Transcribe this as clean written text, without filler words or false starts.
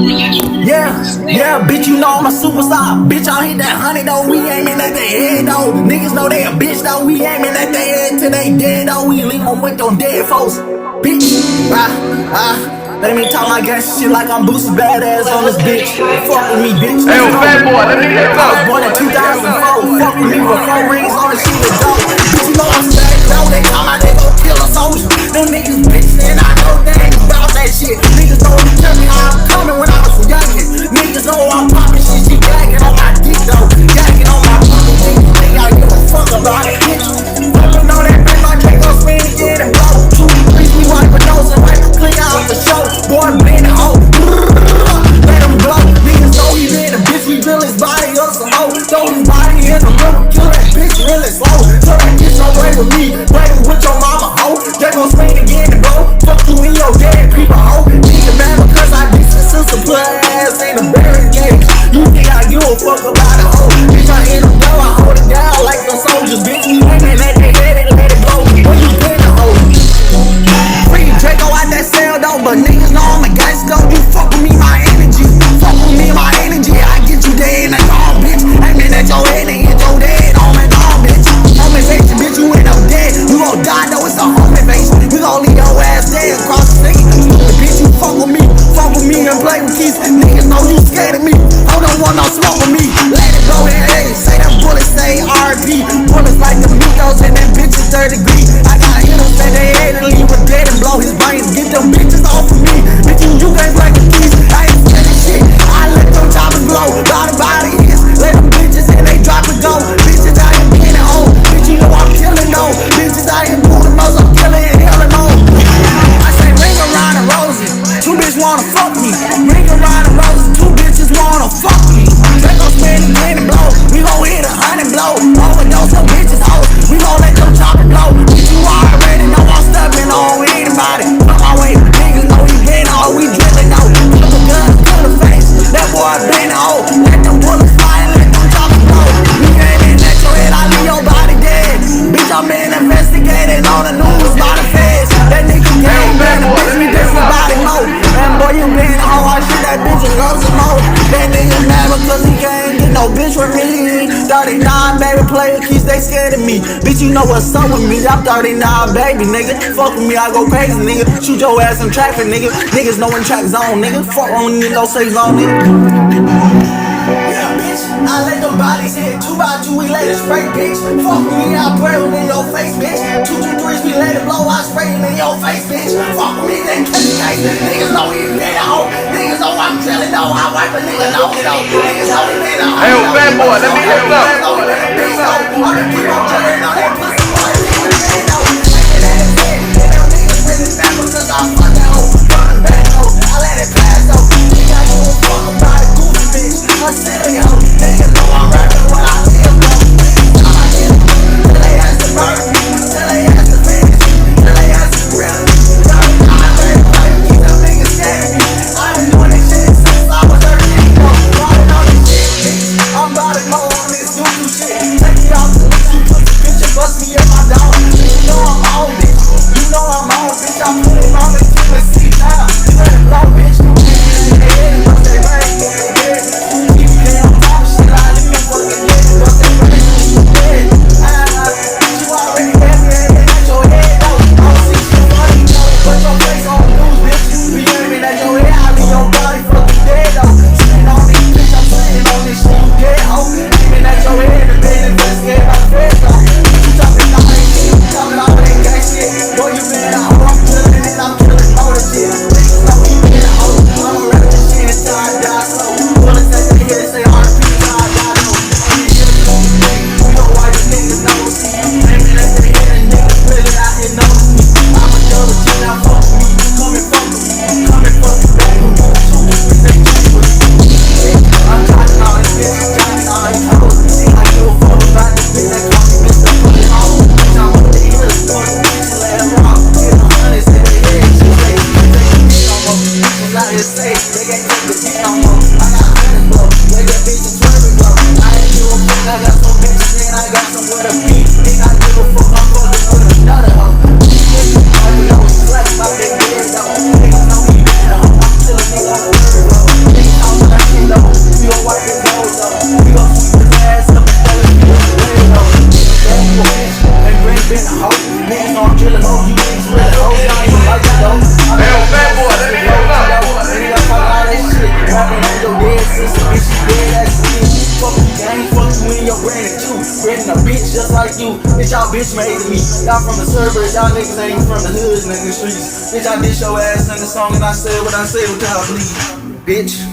Yeah, bitch, you know I'm a superstar. Bitch, I hit that 100 though, we aiming at their head though. Niggas know they a bitch though, we aiming at their head till they dead though. We leave them with them dead folks. Bitch, let me talk my gangsta shit like I'm Boosie Badass on this bitch. Fuck with me, bitch. Hey, fat boy, let me hear it I was born in 2004. Fuck with me with 4 rings on the shit with dope. Bitch, you know I'm stacked though. They talk about they gon' kill a soldier. Them niggas bitches and I know they ain't about that shit. Niggas know they tell me how I'm coming when I was youngin'. Niggas know I'm poppin' shit. She gagging on my dick though. Gagging on my fucking dick. Think I give a fuck about it, bitch. Fuckin' on that bitch, my cake gon' spin again and blow. 2, 3, we wipe a nose and wipe the clean out the show. Boy, been a hoe. Let him blow. Niggas know he been a bitch. We drill his body up some hoe. Throw his body in the river. Kill that bitch really slow. So that bitch don't play with me. Play with your mama hoe. They gon' spin again and blow. Fuck you and your dead people hoe. Nigga mad because I ditched the sister. Put her ass in the barricade. You think I give a fuck about a hoe? Bitch, I hit him down. I hold it down like the soldiers. Bitch, we aiming at their head and let it blow. When you been a hoe? Free Draco out that cell though, but niggas know I'm a gangster. You fuck with me, my energy. Fuck with me, my energy. I get you dead and I gone, bitch. Aiming at your head and get your dead. On and on, bitch. Home invasion, bitch, you end up dead. You gon' die, though, it's a home invasion. We gon' leave your ass dead across the city. Bitch, you fuck with me and play with keys. Niggas know you scared of me. I don't want no smoke with me. Let it go and hey, say them bullets, say R.I.P. Bullets like the Migos and them bitches 3rd degree. I gotta hit them, say they hate and leave with dead and blow his brains. Get them bitches off of me. Bitch, you can't play with keys. I ain't scared of shit. I let them choppers blow. Body is. Let them bitches and they drop and go. Bitches I ain't being at home. Bitch, you know I'm killing though. Bitches I ain't doing the most. I'm killing and hellin' on. I say ring around the roses. 2 bitches wanna fuck me. Ring around the roses. 2 bitches wanna fuck me. They gon' spin again and blow. We gon' hit 100 blow. Overdose of bitches hoes. We gon' let them chop and blow. Bitch, you already know I'm stepping on anybody. On my way, niggas know he been on. We drilling though. Put the guns to the face. That boy been on. Let them bullets fly and let them chop and blow. We aiming at your head, I leave your body dead. Bitch, I'm being investigated on the news by the feds. That nigga gang bang, the bitch me different body mode. Man, boy, you been a hoe, I shit that bitch and love some more. That nigga mad because he can't get no bitch with me. 39, baby, player keys, they scared of me. Bitch, you know what's up with me. I'm 39, baby, nigga. Fuck with me, I go crazy, nigga. Shoot your ass in traffic, nigga. Niggas know in track zone, nigga. Fuck on you, no say zone, nigga. Yeah, bitch, I let them bodies hit 2 by 2, we let it spray, bitch. Fuck with me, I spray it in your face, bitch. 2, 2, 3s, we let it blow, I spray it in your face, bitch. Fuck with me, then catch the case. Niggas know he been a hoe. Niggas know I'm drilling, though. I wipe a nigga, know it, though. Niggas know he been a hoe. Hey, fat boy, let me hear it up. I'm gonna keep on drilling on that pussy, boy. Niggas been though. Taking that head, and them niggas really mad because I fuck that hoe. Running back, though. I let it pass, though. Nigga, I give a fuck about it, goofy bitch. I'm silly, ho. Niggas know I'm rapping when I live, though. Till I get them. Till they ask to burn me. Till they ask to finish. Till they ask to grill me. I'm ready to play. Keep them niggas scared. I've been doing this shit since I was 13, though. Riding on this shit, bitch. I'm about to go on this doo-doo shit. Take me out to look, you put the bitch and bust me in my dog. You know I'm on, bitch. You know I'm on, bitch. I'm putting on the keep and see now. Let it blow, bitch. too. Getting a bitch just like you. Bitch, y'all bitch made me. Y'all from the suburbs, y'all niggas ain't from the hood, nigga, the streets. Bitch, I dish your ass in the song and I said what I said, what y'all believe. Bitch.